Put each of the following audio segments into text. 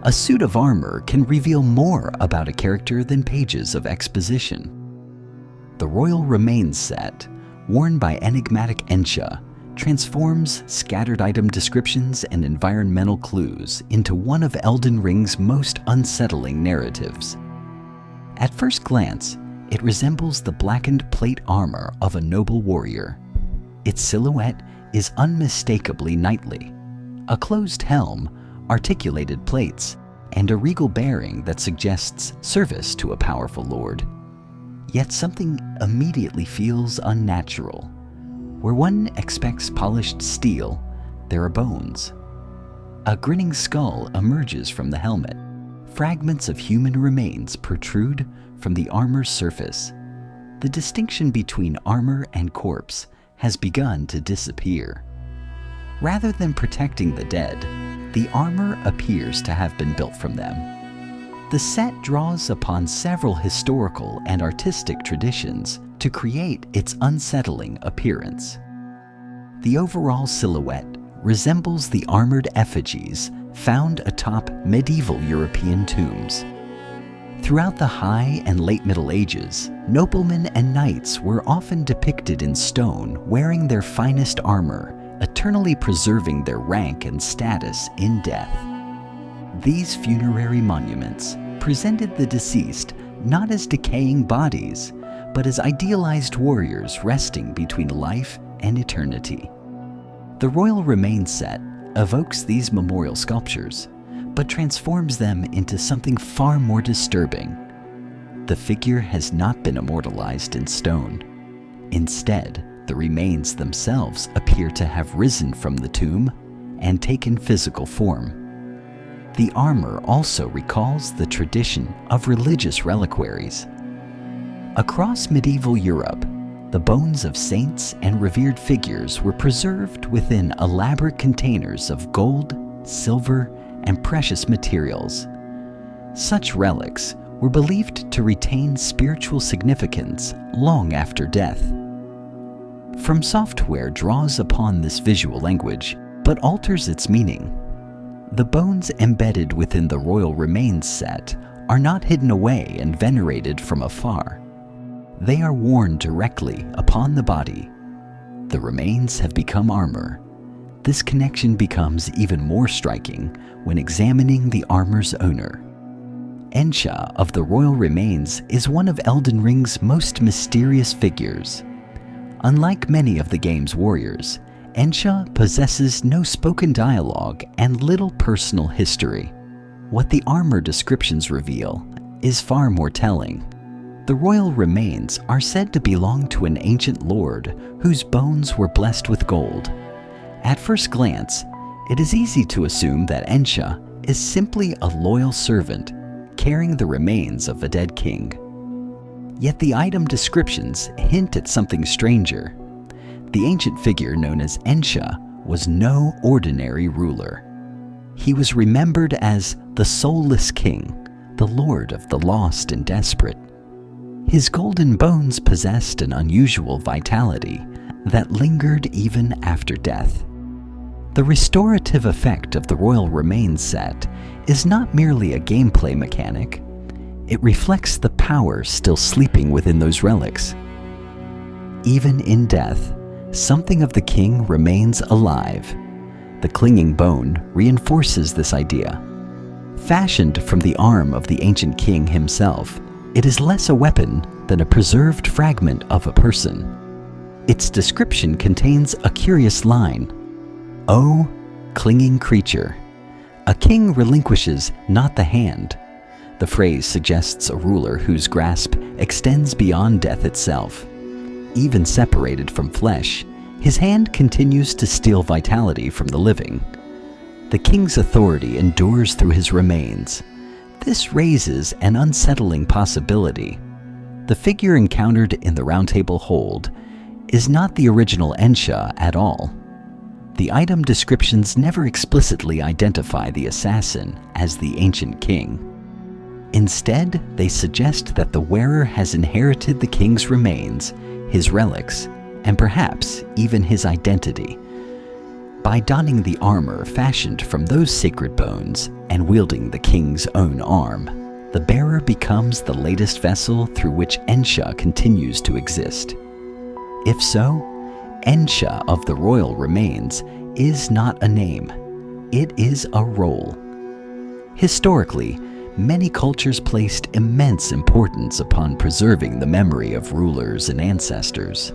A suit of armor can reveal more about a character than pages of exposition. The Royal Remains set, worn by enigmatic Ensha, transforms scattered item descriptions and environmental clues into one of Elden Ring's most unsettling narratives. At first glance, it resembles the blackened plate armor of a noble warrior. Its silhouette is unmistakably knightly. A closed helm, articulated plates, and a regal bearing that suggests service to a powerful lord. Yet something immediately feels unnatural. Where one expects polished steel, there are bones. A grinning skull emerges from the helmet. Fragments of human remains protrude from the armor's surface. The distinction between armor and corpse has begun to disappear. Rather than protecting the dead, the armor appears to have been built from them. The set draws upon several historical and artistic traditions to create its unsettling appearance. The overall silhouette resembles the armored effigies found atop medieval European tombs. Throughout the High and Late Middle Ages, noblemen and knights were often depicted in stone wearing their finest armor, eternally preserving their rank and status in death. These funerary monuments presented the deceased not as decaying bodies, but as idealized warriors resting between life and eternity. The Royal Remains set evokes these memorial sculptures, but transforms them into something far more disturbing. The figure has not been immortalized in stone. Instead, the remains themselves appear to have risen from the tomb and taken physical form. The armor also recalls the tradition of religious reliquaries. Across medieval Europe, the bones of saints and revered figures were preserved within elaborate containers of gold, silver, and precious materials. Such relics were believed to retain spiritual significance long after death. FromSoftware draws upon this visual language, but alters its meaning. The bones embedded within the Royal Remains set are not hidden away and venerated from afar. They are worn directly upon the body. The remains have become armor. This connection becomes even more striking when examining the armor's owner. Ensha of the Royal Remains is one of Elden Ring's most mysterious figures. Unlike many of the game's warriors, Ensha possesses no spoken dialogue and little personal history. What the armor descriptions reveal is far more telling. The royal remains are said to belong to an ancient lord whose bones were blessed with gold. At first glance, it is easy to assume that Ensha is simply a loyal servant carrying the remains of a dead king. Yet the item descriptions hint at something stranger. The ancient figure known as Ensha was no ordinary ruler. He was remembered as the Soulless King, the lord of the lost and desperate. His golden bones possessed an unusual vitality that lingered even after death. The restorative effect of the Royal Remains set is not merely a gameplay mechanic. It reflects the power still sleeping within those relics. Even in death, something of the king remains alive. The clinging bone reinforces this idea. Fashioned from the arm of the ancient king himself, it is less a weapon than a preserved fragment of a person. Its description contains a curious line. "O clinging creature, a king relinquishes not the hand." The phrase suggests a ruler whose grasp extends beyond death itself. Even separated from flesh, his hand continues to steal vitality from the living. The king's authority endures through his remains. This raises an unsettling possibility. The figure encountered in the Round Table Hold is not the original Ensha at all. The item descriptions never explicitly identify the assassin as the ancient king. Instead, they suggest that the wearer has inherited the king's remains, his relics, and perhaps even his identity. By donning the armor fashioned from those sacred bones, and wielding the king's own arm, the bearer becomes the latest vessel through which Ensha continues to exist. If so, Ensha of the royal remains is not a name, it is a role. Historically, many cultures placed immense importance upon preserving the memory of rulers and ancestors.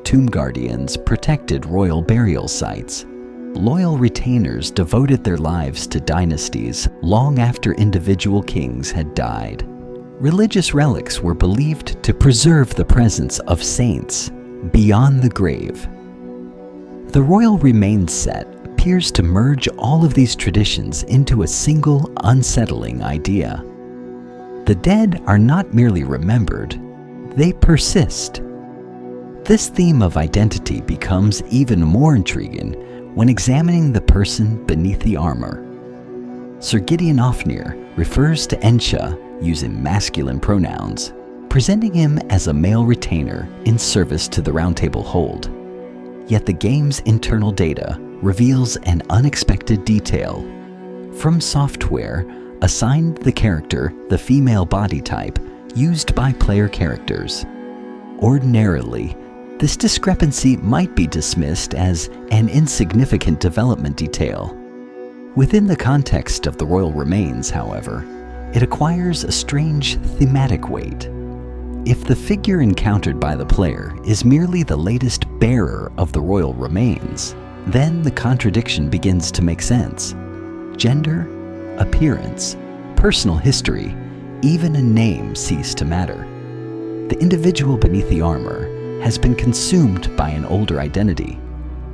Tomb guardians protected royal burial sites. Loyal retainers devoted their lives to dynasties long after individual kings had died. Religious relics were believed to preserve the presence of saints beyond the grave. The Royal Remains set appears to merge all of these traditions into a single, unsettling idea. The dead are not merely remembered, they persist. This theme of identity becomes even more intriguing when examining the person beneath the armor. Sir Gideon Ofnir refers to Ensha using masculine pronouns, presenting him as a male retainer in service to the Round Table Hold. Yet the game's internal data reveals an unexpected detail. FromSoftware assigned the character the female body type used by player characters. Ordinarily, this discrepancy might be dismissed as an insignificant development detail. Within the context of the Royal Remains, however, it acquires a strange thematic weight. If the figure encountered by the player is merely the latest bearer of the Royal Remains, then the contradiction begins to make sense. Gender, appearance, personal history, even a name cease to matter. The individual beneath the armor has been consumed by an older identity,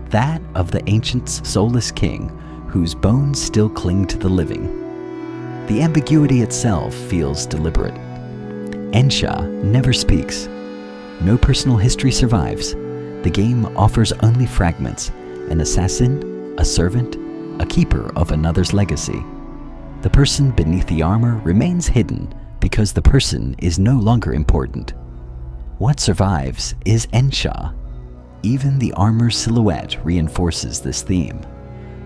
that of the ancient Soulless King, whose bones still cling to the living. The ambiguity itself feels deliberate. Ensha never speaks. No personal history survives. The game offers only fragments: an assassin, a servant, a keeper of another's legacy. The person beneath the armor remains hidden because the person is no longer important. What survives is Ensha. Even the armor's silhouette reinforces this theme.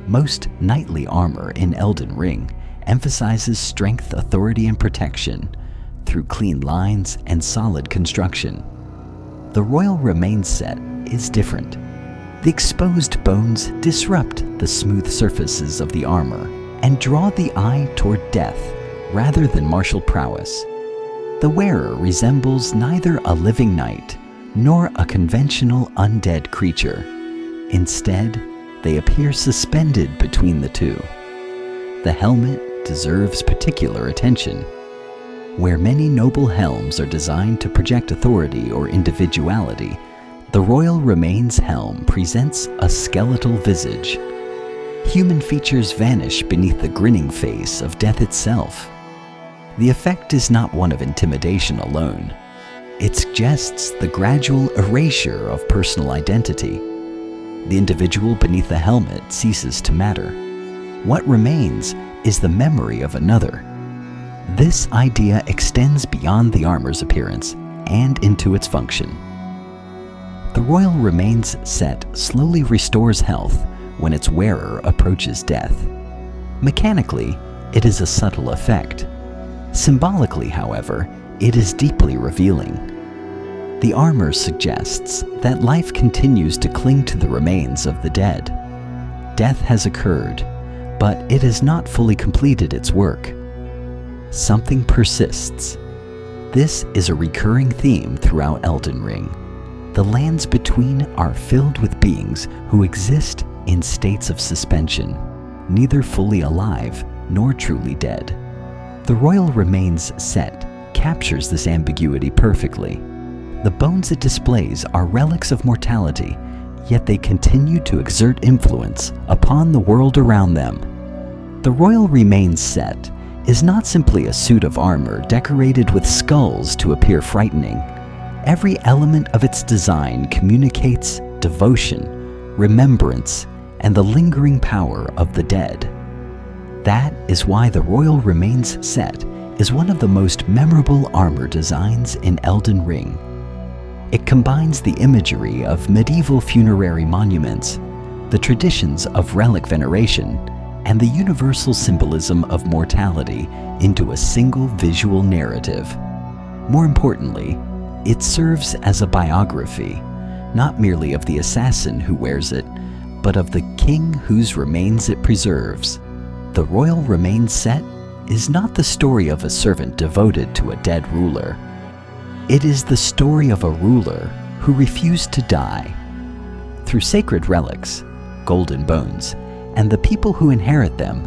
Most knightly armor in Elden Ring emphasizes strength, authority, and protection through clean lines and solid construction. The Royal Remains set is different. The exposed bones disrupt the smooth surfaces of the armor and draw the eye toward death rather than martial prowess. The wearer resembles neither a living knight nor a conventional undead creature. Instead, they appear suspended between the two. The helmet deserves particular attention. Where many noble helms are designed to project authority or individuality, the Royal Remains helm presents a skeletal visage. Human features vanish beneath the grinning face of death itself. The effect is not one of intimidation alone. It suggests the gradual erasure of personal identity. The individual beneath the helmet ceases to matter. What remains is the memory of another. This idea extends beyond the armor's appearance and into its function. The Royal Remains set slowly restores health when its wearer approaches death. Mechanically, it is a subtle effect. Symbolically, however, it is deeply revealing. The armor suggests that life continues to cling to the remains of the dead. Death has occurred, but it has not fully completed its work. Something persists. This is a recurring theme throughout Elden Ring. The lands between are filled with beings who exist in states of suspension, neither fully alive nor truly dead. The Royal Remains set captures this ambiguity perfectly. The bones it displays are relics of mortality, yet they continue to exert influence upon the world around them. The Royal Remains set is not simply a suit of armor decorated with skulls to appear frightening. Every element of its design communicates devotion, remembrance, and the lingering power of the dead. That is why the Royal Remains set is one of the most memorable armor designs in Elden Ring. It combines the imagery of medieval funerary monuments, the traditions of relic veneration, and the universal symbolism of mortality into a single visual narrative. More importantly, it serves as a biography, not merely of the assassin who wears it, but of the king whose remains it preserves. The royal remains set is not the story of a servant devoted to a dead ruler. It is the story of a ruler who refused to die. Through sacred relics, golden bones, and the people who inherit them,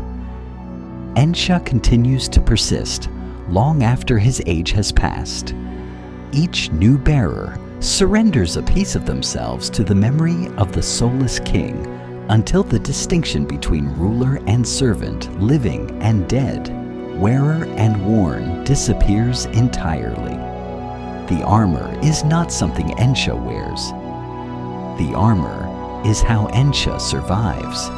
Ensha continues to persist long after his age has passed. Each new bearer surrenders a piece of themselves to the memory of the Soulless King until the distinction between ruler and servant, living and dead, wearer and worn disappears entirely. The armor is not something Ensha wears. The armor is how Ensha survives.